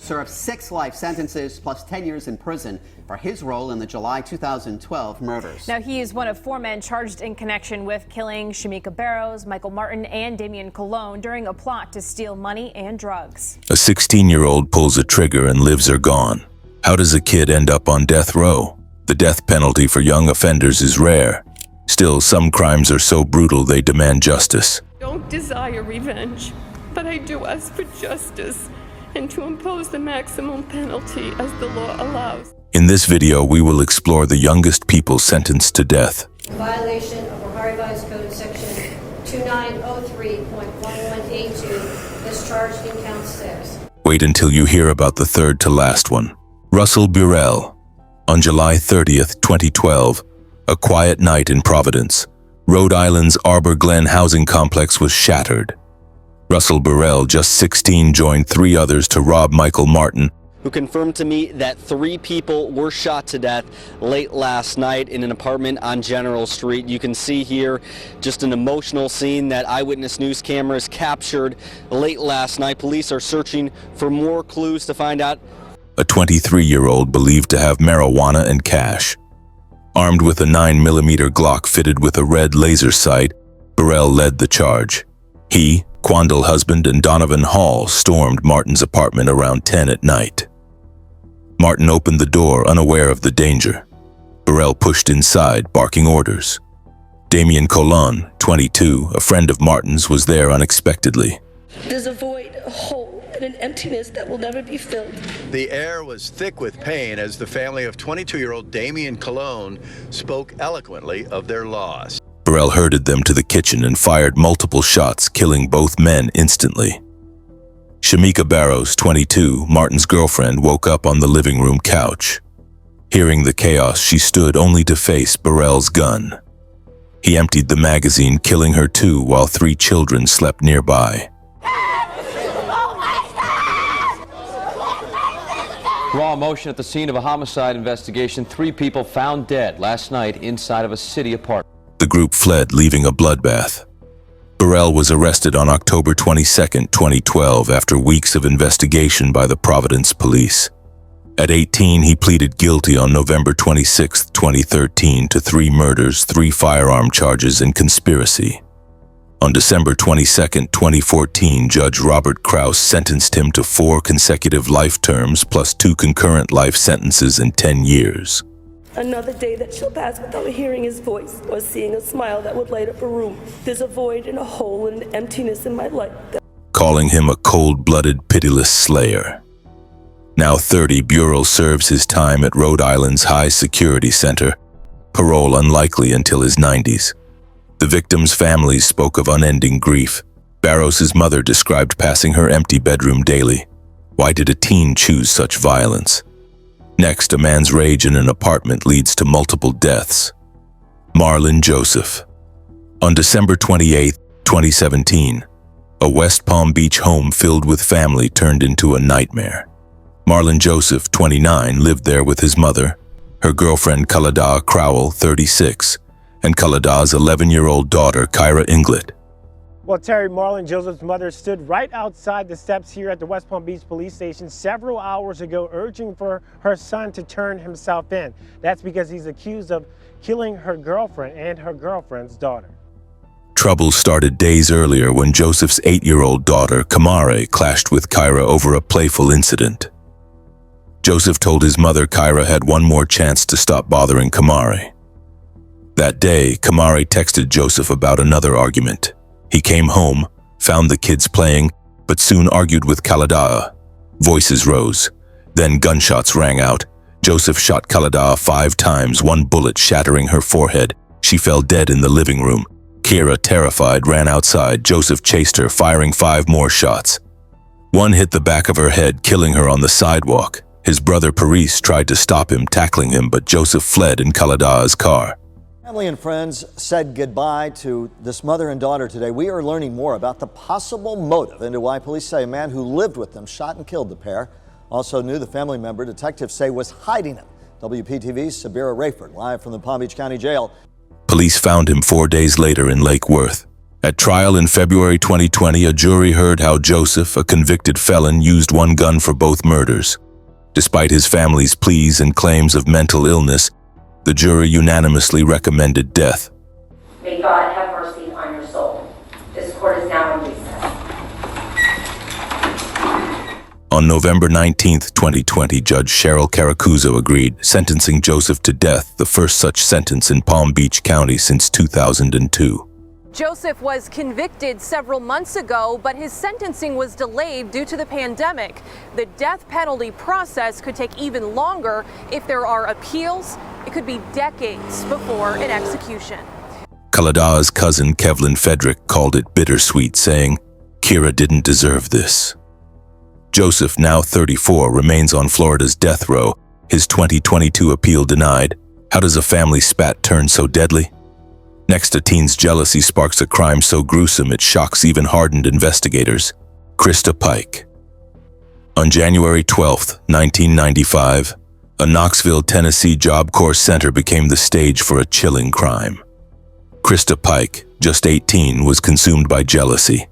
served 6 life sentences plus 10 years in prison for his role in the July 2012 murders. Now, he is one of 4 men charged in connection with killing Shamika Barrows, Michael Martin, and Damian Colon during a plot to steal money and drugs. A 16-year-old pulls a trigger and lives are gone. How does a kid end up on death row? The death penalty for young offenders is rare. Still, some crimes are so brutal they demand justice. I don't desire revenge, but I do ask for justice and to impose the maximum penalty as the law allows. In this video, we will explore the youngest people sentenced to death. In violation of Ohio Revised Code Section 2903.1182, is charged in count 6. Wait until you hear about the third to last one. Russell Burell. On July 30th, 2012, a quiet night in Providence, Rhode Island's Arbor Glen housing complex was shattered. Russell Burell, just 16, joined 3 others to rob Michael Martin, who confirmed to me that 3 people were shot to death late last night in an apartment on General Street. You can see here just an emotional scene that Eyewitness News cameras captured late last night. Police are searching for more clues to find out. A 23-year-old believed to have marijuana and cash. Armed with a 9mm Glock fitted with a red laser sight, Burell led the charge. He, Quandal husband, and Donovan Hall stormed Martin's apartment around 10 at night. Martin opened the door, unaware of the danger. Burell pushed inside, barking orders. Damian Colon, 22, a friend of Martin's, was there unexpectedly. There's a void, a hole, and an emptiness that will never be filled. The air was thick with pain as the family of 22-year-old Damian Colon spoke eloquently of their loss. Burell herded them to the kitchen and fired multiple shots, killing both men instantly. Shamika Barrows, 22, Martin's girlfriend, woke up on the living room couch. Hearing the chaos, she stood only to face Burell's gun. He emptied the magazine, killing her too, while 3 children slept nearby. Raw emotion at the scene of a homicide investigation. 3 people found dead last night inside of a city apartment. The group fled, leaving a bloodbath. Burell was arrested on October 22, 2012, after weeks of investigation by the Providence police. At 18, he pleaded guilty on November 26, 2013, to 3 murders, 3 firearm charges, and conspiracy. On December 22, 2014, Judge Robert Krause sentenced him to 4 consecutive life terms plus 2 concurrent life sentences and 10 years. Another day that shall pass without hearing his voice or seeing a smile that would light up a room. There's a void and a hole and an emptiness in my life. Calling him a cold-blooded, pitiless slayer. Now 30, Burell serves his time at Rhode Island's High Security Center, parole unlikely until his 90s. The victims' families spoke of unending grief. Barrows' mother described passing her empty bedroom daily. Why did a teen choose such violence? Next, a man's rage in an apartment leads to multiple deaths. Marlon Joseph. On December 28, 2017, a West Palm Beach home filled with family turned into a nightmare. Marlon Joseph, 29, lived there with his mother, her girlfriend Kalada Crowell, 36, and Kalada's 11-year-old daughter, Kyra Inglet. Well, Terry, Marlon Joseph's mother stood right outside the steps here at the West Palm Beach Police Station several hours ago, urging for her son to turn himself in. That's because he's accused of killing her girlfriend and her girlfriend's daughter. Trouble started days earlier when Joseph's 8-year-old daughter, Kamare, clashed with Kyra over a playful incident. Joseph told his mother Kyra had one more chance to stop bothering Kamare. That day, Kamare texted Joseph about another argument. He came home, found the kids playing, but soon argued with Kalada. Voices rose. Then gunshots rang out. Joseph shot Kalada 5 times, 1 bullet shattering her forehead. She fell dead in the living room. Kyra, terrified, ran outside. Joseph chased her, firing 5 more shots. 1 hit the back of her head, killing her on the sidewalk. His brother Paris tried to stop him, tackling him, but Joseph fled in Kalada's car. Family and friends said goodbye to this mother and daughter today. We are learning more about the possible motive into why police say a man who lived with them shot and killed the pair. Also knew the family member detectives say was hiding him. WPTV's Sabira Rayford, live from the Palm Beach County Jail. Police found him 4 days later in Lake Worth. At trial in February 2020, a jury heard how Joseph, a convicted felon, used one gun for both murders. Despite his family's pleas and claims of mental illness, the jury unanimously recommended death. May God have mercy on your soul. This court is now in recess. On November 19, 2020, Judge Cheryl Caracuzo agreed, sentencing Joseph to death, the first such sentence in Palm Beach County since 2002. Joseph was convicted several months ago, but his sentencing was delayed due to the pandemic. The death penalty process could take even longer if there are appeals. It could be decades before an execution. Kalada's cousin Kevlin Fedrick called it bittersweet, saying, "Kira didn't deserve this." Joseph, now 34, remains on Florida's death row, his 2022 appeal denied. How does a family spat turn so deadly? Next, a teen's jealousy sparks a crime so gruesome it shocks even hardened investigators. Christa Pike. On January 12, 1995, a Knoxville, Tennessee Job Corps center became the stage for a chilling crime. Christa Pike, just 18, was consumed by jealousy.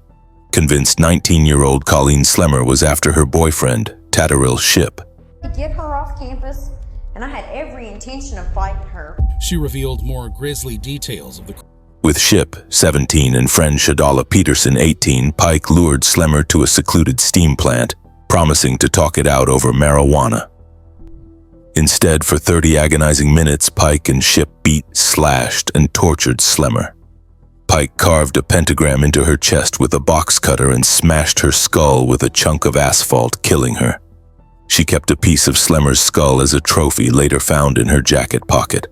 Convinced 19-year-old Colleen Slemmer was after her boyfriend, Tatterell Shipp. To get her off campus, and I had every intention of fighting her. She revealed more grisly details of the... With Shipp, 17, and friend Shadala Peterson, 18, Pike lured Slemmer to a secluded steam plant, promising to talk it out over marijuana. Instead, for 30 agonizing minutes, Pike and Shipp beat, slashed, and tortured Slemmer. Pike carved a pentagram into her chest with a box cutter and smashed her skull with a chunk of asphalt, killing her. She kept a piece of Slemmer's skull as a trophy later found in her jacket pocket.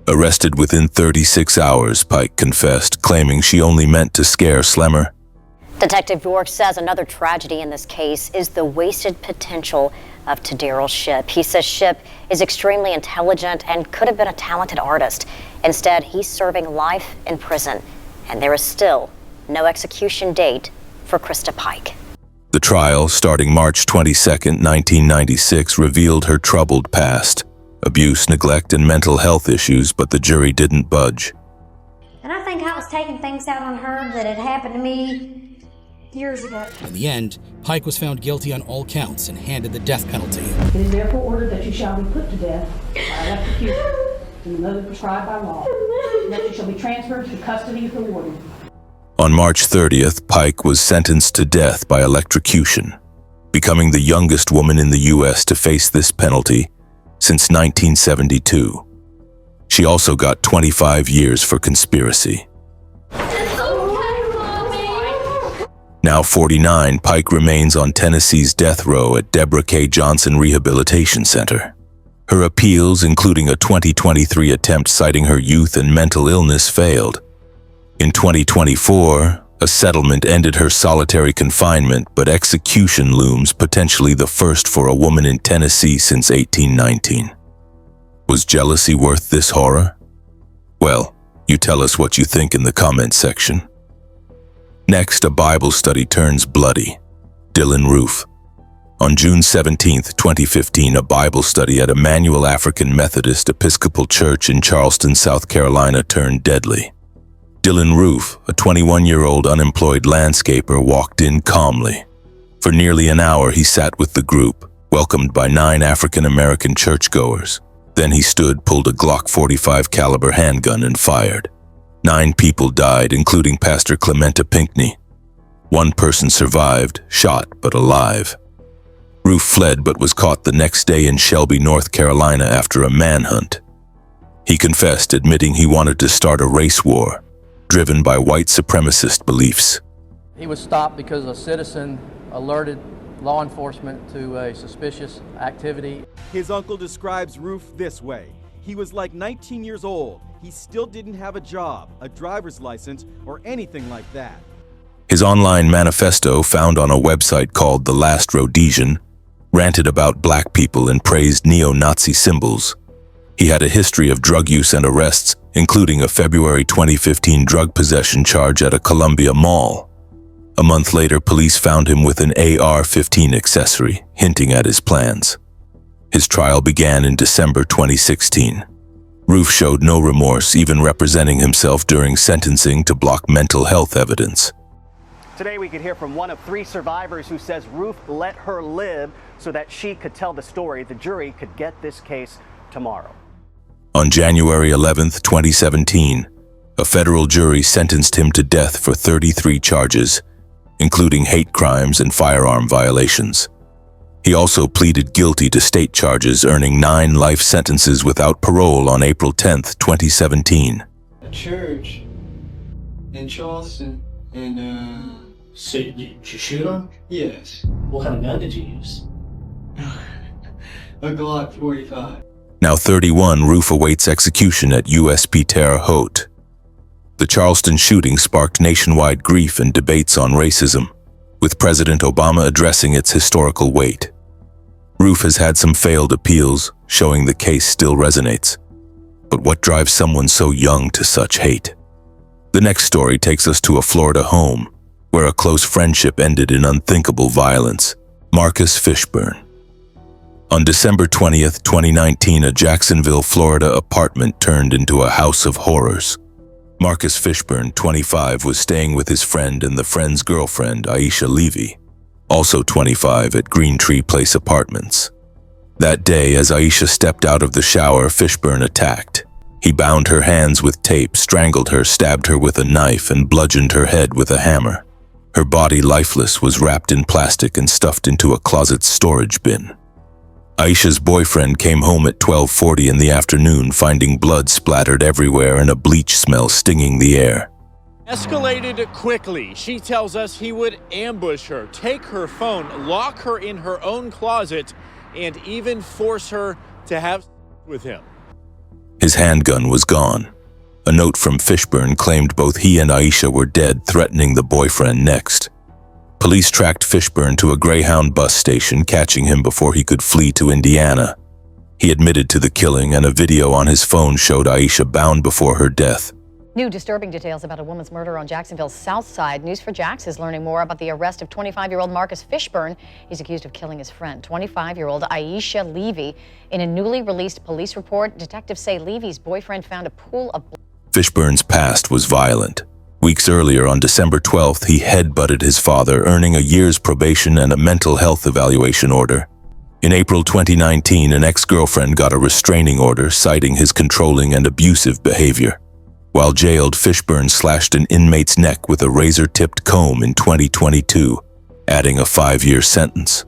Arrested within 36 hours, Pike confessed, claiming she only meant to scare Slemmer. Detective York says another tragedy in this case is the wasted potential of Tatterell Shipp. He says Shipp is extremely intelligent and could have been a talented artist. Instead, he's serving life in prison, and there is still no execution date for Christa Pike. The trial, starting March 22, 1996, revealed her troubled past, abuse, neglect, and mental health issues, but the jury didn't budge. And I think I was taking things out on her that had happened to me years ago. In the end, Pike was found guilty on all counts and handed the death penalty. It is therefore ordered that you shall be put to death by electrocution in the mode prescribed by law, and that you shall be transferred to the custody of the warden. On March 30th, Pike was sentenced to death by electrocution, becoming the youngest woman in the U.S. to face this penalty since 1972. She also got 25 years for conspiracy. Now 49, Pike remains on Tennessee's death row at Deborah K. Johnson Rehabilitation Center. Her appeals, including a 2023 attempt citing her youth and mental illness, failed. In 2024, a settlement ended her solitary confinement, but execution looms, potentially the first for a woman in Tennessee since 1819. Was jealousy worth this horror? Well, you tell us what you think in the comments section. Next, a Bible study turns bloody. Dylann Roof. On June 17, 2015, a Bible study at Emmanuel African Methodist Episcopal Church in Charleston, South Carolina turned deadly. Dylann Roof, a 21-year-old unemployed landscaper, walked in calmly. For nearly an hour, he sat with the group, welcomed by 9 African-American churchgoers. Then he stood, pulled a Glock 45 caliber handgun, and fired. 9 people died, including Pastor Clementa Pinckney. 1 person survived, shot but alive. Roof fled but was caught the next day in Shelby, North Carolina after a manhunt. He confessed, admitting he wanted to start a race war, driven by white supremacist beliefs. He was stopped because a citizen alerted law enforcement to a suspicious activity. His uncle describes Roof this way. He was like 19 years old. He still didn't have a job, a driver's license, or anything like that. His online manifesto, found on a website called The Last Rhodesian, ranted about black people and praised neo-Nazi symbols. He had a history of drug use and arrests, including a February 2015 drug possession charge at a Columbia mall. A month later, police found him with an AR-15 accessory, hinting at his plans. His trial began in December 2016. Roof showed no remorse, even representing himself during sentencing to block mental health evidence. Today we could hear from one of 3 survivors who says Roof let her live so that she could tell the story. The jury could get this case tomorrow. On January 11, 2017, a federal jury sentenced him to death for 33 charges, including hate crimes and firearm violations. He also pleaded guilty to state charges, earning 9 life sentences without parole on April 10, 2017. A church in Charleston, and So you shoot him? yes, What kind of gun did you use? a Glock 45. Now 31, Roof awaits execution at USP Terre Haute. The Charleston shooting sparked nationwide grief and debates on racism, with President Obama addressing its historical weight. Roof has had some failed appeals, showing the case still resonates. But what drives someone so young to such hate? The next story takes us to a Florida home, where a close friendship ended in unthinkable violence. Markas Fishburne. On December 20th, 2019, a Jacksonville, Florida apartment turned into a house of horrors. Markas Fishburne, 25, was staying with his friend and the friend's girlfriend, Aisha Levy, also 25, at Green Tree Place Apartments. That day, as Aisha stepped out of the shower, Fishburne attacked. He bound her hands with tape, strangled her, stabbed her with a knife, and bludgeoned her head with a hammer. Her body, lifeless, was wrapped in plastic and stuffed into a closet storage bin. Aisha's boyfriend came home at 12:40 in the afternoon, finding blood splattered everywhere and a bleach smell stinging the air. Escalated quickly. She tells us he would ambush her, take her phone, lock her in her own closet, and even force her to have sex with him. His handgun was gone. A note from Fishburne claimed both he and Aisha were dead, threatening the boyfriend next. Police tracked Fishburne to a Greyhound bus station, catching him before he could flee to Indiana. He admitted to the killing, and a video on his phone showed Aisha bound before her death. New disturbing details about a woman's murder on Jacksonville's south side. News4Jax is learning more about the arrest of 25-year-old Markas Fishburne. He's accused of killing his friend, 25-year-old Aisha Levy. In a newly released police report, detectives say Levy's boyfriend found a pool of blood. Fishburne's past was violent. Weeks earlier, on December 12th, he headbutted his father, earning a year's probation and a mental health evaluation order. In April 2019, an ex-girlfriend got a restraining order citing his controlling and abusive behavior. While jailed, Fishburne slashed an inmate's neck with a razor-tipped comb in 2022, adding a 5-year sentence.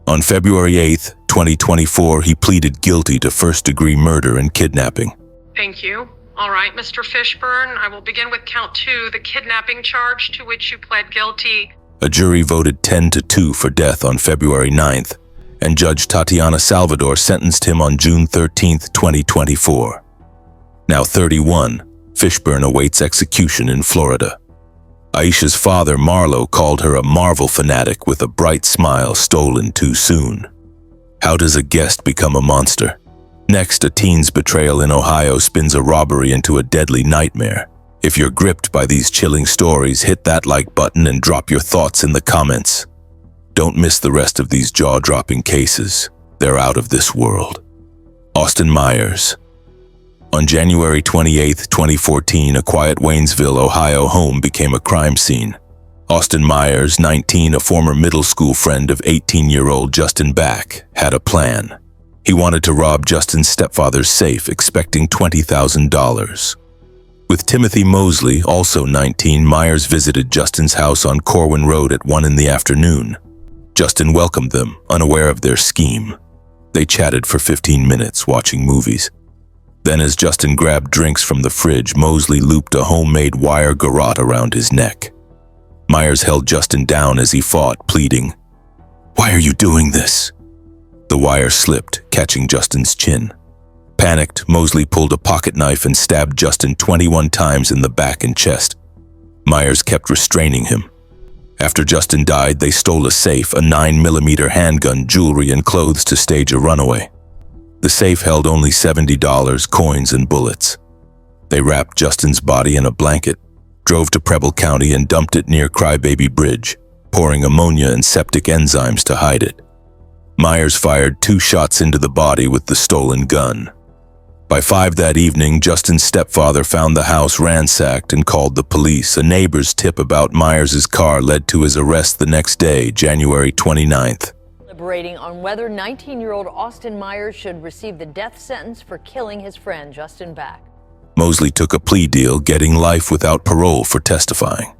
On February 8, 2024, he pleaded guilty to first-degree murder and kidnapping. Thank you. All right, Mr. Fishburne, I will begin with count 2, the kidnapping charge to which you pled guilty. A jury voted 10-2 for death on February 9th, and Judge Tatiana Salvador sentenced him on June 13, 2024. Now 31, Fishburne awaits execution in Florida. Aisha's father, Marlo, called her a Marvel fanatic with a bright smile stolen too soon. How does a guest become a monster? Next, a teen's betrayal in Ohio spins a robbery into a deadly nightmare. If you're gripped by these chilling stories, hit that like button and drop your thoughts in the comments. Don't miss the rest of these jaw-dropping cases. They're out of this world. Austin Myers. On January 28, 2014, a quiet Waynesville, Ohio home became a crime scene. Austin Myers, 19, a former middle school friend of 18-year-old Justin Back, had a plan. He wanted to rob Justin's stepfather's safe, expecting $20,000. With Timothy Mosley, also 19, Myers visited Justin's house on Corwin Road at 1 in the afternoon. Justin welcomed them, unaware of their scheme. They chatted for 15 minutes, watching movies. Then, as Justin grabbed drinks from the fridge, Mosley looped a homemade wire garrote around his neck. Myers held Justin down as he fought, pleading, "Why are you doing this?" The wire slipped, catching Justin's chin. Panicked, Mosley pulled a pocket knife and stabbed Justin 21 times in the back and chest. Myers kept restraining him. After Justin died, they stole a safe, a 9mm handgun, jewelry, and clothes to stage a runaway. The safe held only $70, coins, and bullets. They wrapped Justin's body in a blanket, drove to Preble County, and dumped it near Crybaby Bridge, pouring ammonia and septic enzymes to hide it. Myers fired 2 shots into the body with the stolen gun. By 5 that evening, Justin's stepfather found the house ransacked and called the police. A neighbor's tip about Myers' car led to his arrest the next day, January 29th. Deliberating on whether 19-year-old Austin Myers should receive the death sentence for killing his friend Justin back. Mosley took a plea deal, getting life without parole for testifying.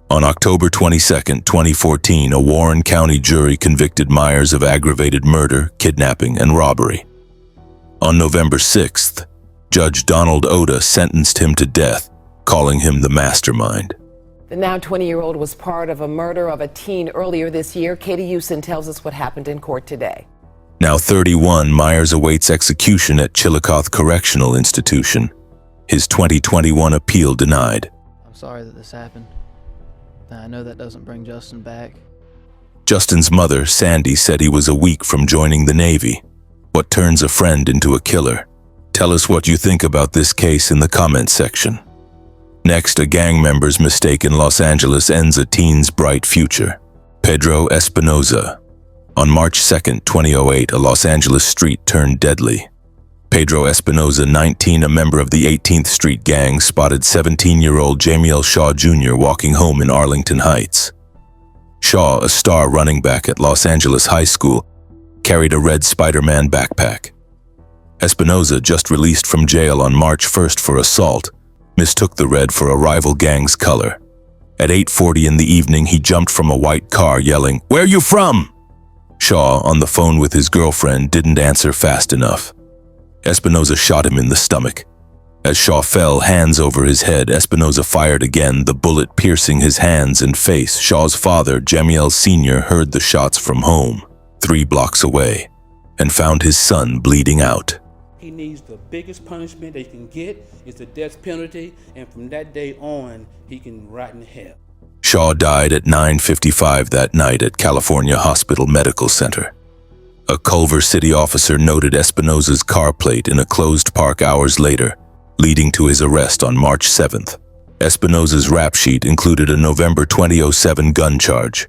On October 22, 2014, a Warren County jury convicted Myers of aggravated murder, kidnapping, and robbery. On November 6th, Judge Donald Oda sentenced him to death, calling him the mastermind. The now 20-year-old was part of a murder of a teen earlier this year. Katie Houston tells us what happened in court today. Now 31, Myers awaits execution at Chillicothe Correctional Institution. His 2021 appeal denied. I'm sorry that this happened. I know that doesn't bring Justin back. Justin's mother, Sandy, said he was a week from joining the Navy. What turns a friend into a killer? Tell us what you think about this case in the comments section. Next, a gang member's mistake in Los Angeles ends a teen's bright future. Pedro Espinoza. On March 2, 2008, a Los Angeles street turned deadly. Pedro Espinoza, 19, a member of the 18th Street Gang, spotted 17-year-old Jamiel Shaw Jr. walking home in Arlington Heights. Shaw, a star running back at Los Angeles High School, carried a red Spider-Man backpack. Espinoza, just released from jail on March 1st for assault, mistook the red for a rival gang's color. At 8:40 in the evening, he jumped from a white car yelling, "Where you from?" Shaw, on the phone with his girlfriend, didn't answer fast enough. Espinoza shot him in the stomach. As Shaw fell, hands over his head, Espinoza fired again, the bullet piercing his hands and face. Shaw's father, Jamiel Sr., heard the shots from home, 3 blocks away, and found his son bleeding out. He needs the biggest punishment they can get is the death penalty, and from that day on, he can rot in hell. Shaw died at 9:55 that night at California Hospital Medical Center. A Culver City officer noted Espinoza's car plate in a closed park hours later, leading to his arrest on March 7th. Espinoza's rap sheet included a November 2007 gun charge.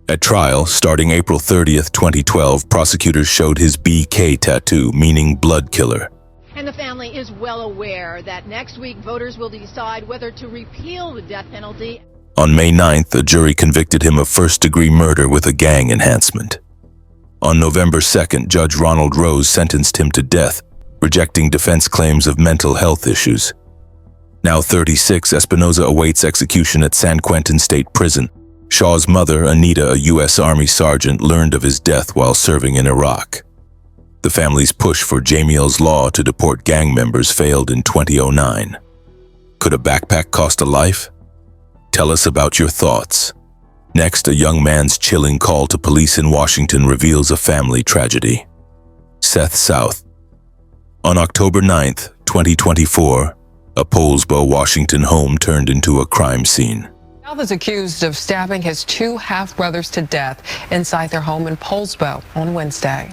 At trial, starting April 30th, 2012, prosecutors showed his BK tattoo, meaning blood killer. And the family is well aware that next week voters will decide whether to repeal the death penalty. On May 9th, a jury convicted him of first-degree murder with a gang enhancement. On November 2nd, Judge Ronald Rose sentenced him to death, rejecting defense claims of mental health issues. Now 36, Espinoza awaits execution at San Quentin State Prison. Shaw's mother, Anita, a U.S. Army sergeant, learned of his death while serving in Iraq. The family's push for Jamiel's law to deport gang members failed in 2009. Could a backpack cost a life? Tell us about your thoughts. Next, a young man's chilling call to police in Washington reveals a family tragedy. Seth South. On October 9th, 2024, a Poulsbo, Washington home turned into a crime scene. South is accused of stabbing his 2 half-brothers to death inside their home in Poulsbo on Wednesday.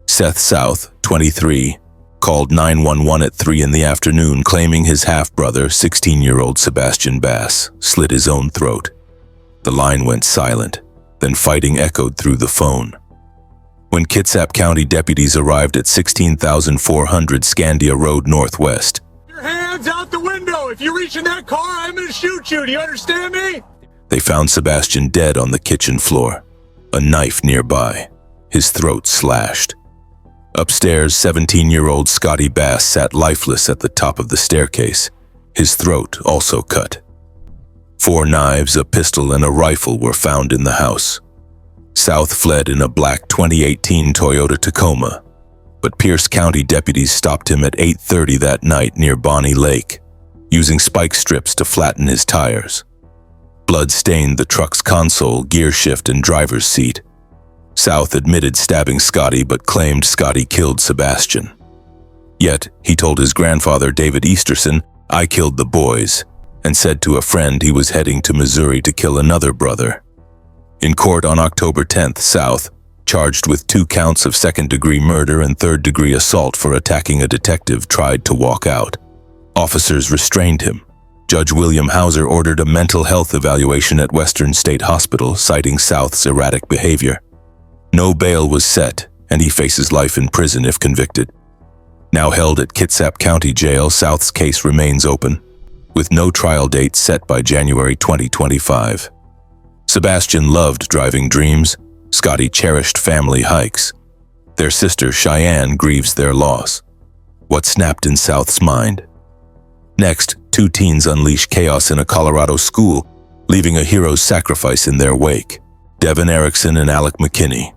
Seth South, 23, called 911 at 3 in the afternoon, claiming his half-brother, 16-year-old Sebastian Bass, slit his own throat. The line went silent, then fighting echoed through the phone. When Kitsap County deputies arrived at 16,400 Scandia Road Northwest, "Your hands out the window! If you reach in that car, I'm gonna shoot you! Do you understand me?" they found Sebastian dead on the kitchen floor, a knife nearby, his throat slashed. Upstairs, 17-year-old Scotty Bass sat lifeless at the top of the staircase, his throat also cut. 4 knives, a pistol, and a rifle were found in the house. South fled in a black 2018 Toyota Tacoma, but Pierce County deputies stopped him at 8:30 that night near Bonnie Lake, using spike strips to flatten his tires. Blood stained the truck's console, gear shift, and driver's seat. South admitted stabbing Scotty but claimed Scotty killed Sebastian. Yet, he told his grandfather, David Easterson, "I killed the boys," and said to a friend he was heading to Missouri to kill another brother. In court on October 10th, South, charged with 2 counts of second-degree murder and third-degree assault for attacking a detective, tried to walk out. Officers restrained him. Judge William Hauser ordered a mental health evaluation at Western State Hospital, citing South's erratic behavior. No bail was set, and he faces life in prison if convicted. Now held at Kitsap County Jail, South's case remains open, with no trial date set by January 2025. Sebastian loved driving dreams. Scotty cherished family hikes. Their sister Cheyenne grieves their loss. What snapped in South's mind? Next, two teens unleash chaos in a Colorado school, leaving a hero's sacrifice in their wake. Devon, Ericson, and Alec McKinney.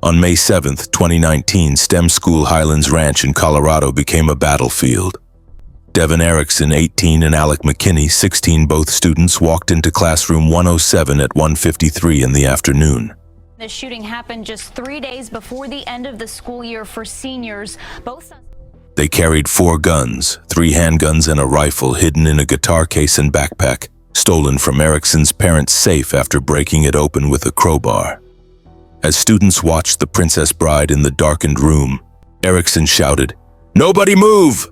On May 7, 2019, STEM School Highlands Ranch in Colorado became a battlefield. Devon Ericson, 18, and Alec McKinney, 16, both students, walked into classroom 107 at 1:53 in the afternoon. The shooting happened just 3 days before the end of the school year for seniors. They carried 4 guns, 3 handguns and a rifle hidden in a guitar case and backpack, stolen from Ericson's parents' safe after breaking it open with a crowbar. As students watched the Princess Bride in the darkened room, Ericson shouted, "Nobody move!"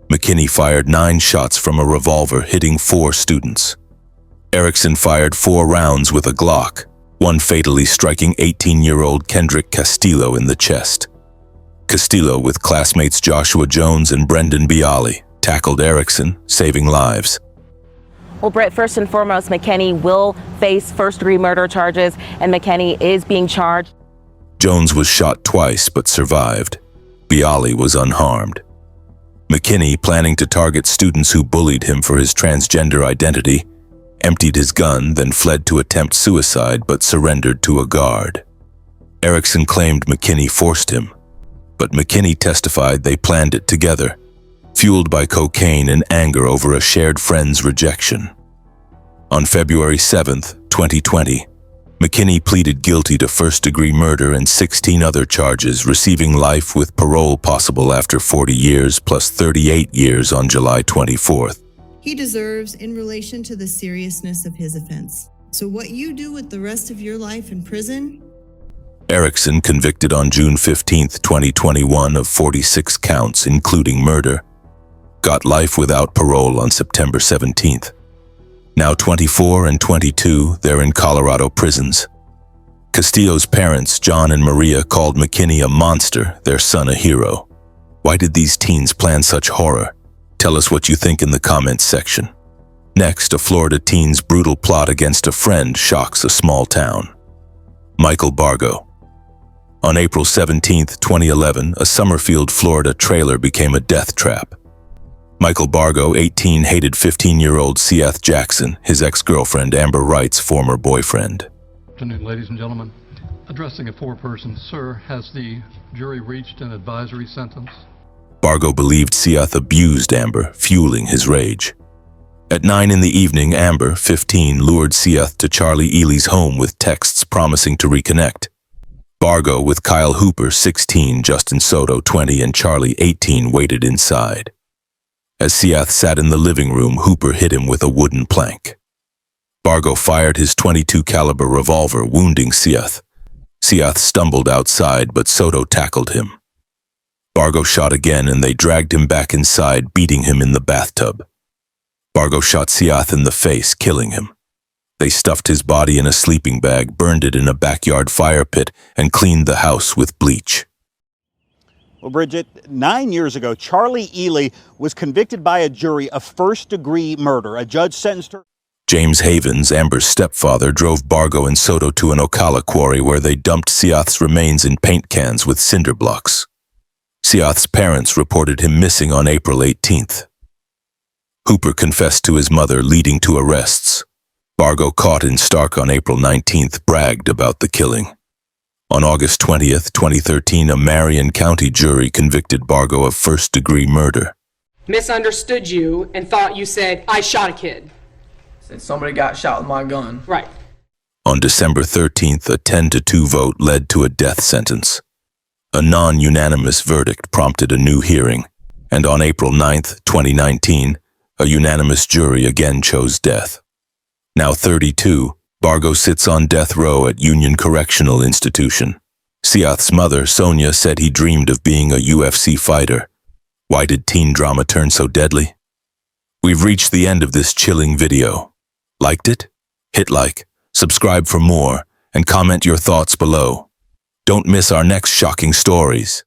McKinney fired 9 shots from a revolver, hitting 4 students. Ericson fired 4 rounds with a Glock, one fatally striking 18-year-old Kendrick Castillo in the chest. Castillo, with classmates Joshua Jones and Brendan Bialy, tackled Ericson, saving lives. Well, Brett, first and foremost, McKinney will face first-degree murder charges, and McKinney is being charged. Jones was shot twice but survived. Bialy was unharmed. McKinney, planning to target students who bullied him for his transgender identity, emptied his gun, then fled to attempt suicide but surrendered to a guard. Ericson claimed McKinney forced him, but McKinney testified they planned it together, fueled by cocaine and anger over a shared friend's rejection. On February 7, 2020, McKinney pleaded guilty to first-degree murder and 16 other charges, receiving life with parole possible after 40 years plus 38 years on July 24th. He deserves in relation to the seriousness of his offense. So what you do with the rest of your life in prison? Ericson, convicted on June 15, 2021 of 46 counts, including murder, got life without parole on September 17th. Now 24 and 22, they're in Colorado prisons. Castillo's parents, John and Maria, called McKinney a monster, their son a hero. Why did these teens plan such horror? Tell us what you think in the comments section. Next, a Florida teen's brutal plot against a friend shocks a small town. Michael Bargo. On April 17, 2011, a Summerfield, Florida trailer became a death trap. Michael Bargo, 18, hated 15-year-old Seth Jackson, his ex-girlfriend Amber Wright's former boyfriend. Good afternoon, ladies and gentlemen. Addressing a foreperson, sir, has the jury reached an advisory sentence? Bargo believed Seth abused Amber, fueling his rage. At 9 in the evening, Amber, 15, lured Seth to Charlie Ely's home with texts promising to reconnect. Bargo, with Kyle Hooper, 16, Justin Soto, 20, and Charlie, 18, waited inside. As Seth sat in the living room, Hooper hit him with a wooden plank. Bargo fired his .22 caliber revolver, wounding Seth. Seth stumbled outside, but Soto tackled him. Bargo shot again, and they dragged him back inside, beating him in the bathtub. Bargo shot Seth in the face, killing him. They stuffed his body in a sleeping bag, burned it in a backyard fire pit, and cleaned the house with bleach. Well, Bridget, 9 years ago, Charlie Ely was convicted by a jury of first-degree murder. A judge sentenced her. James Havens, Amber's stepfather, drove Bargo and Soto to an Ocala quarry where they dumped Seth's remains in paint cans with cinder blocks. Seth's parents reported him missing on April 18th. Hooper confessed to his mother, leading to arrests. Bargo, caught in Stark on April 19th, bragged about the killing. On August 20th, 2013, a Marion County jury convicted Bargo of first-degree murder. Misunderstood you and thought you said, I shot a kid. Said somebody got shot with my gun. Right. On December 13th, a 10-2 vote led to a death sentence. A non-unanimous verdict prompted a new hearing, and on April 9th, 2019, a unanimous jury again chose death. Now 32, Bargo sits on death row at Union Correctional Institution. Seth's mother, Sonia, said he dreamed of being a UFC fighter. Why did teen drama turn so deadly? We've reached the end of this chilling video. Liked it? Hit like, subscribe for more, and comment your thoughts below. Don't miss our next shocking stories.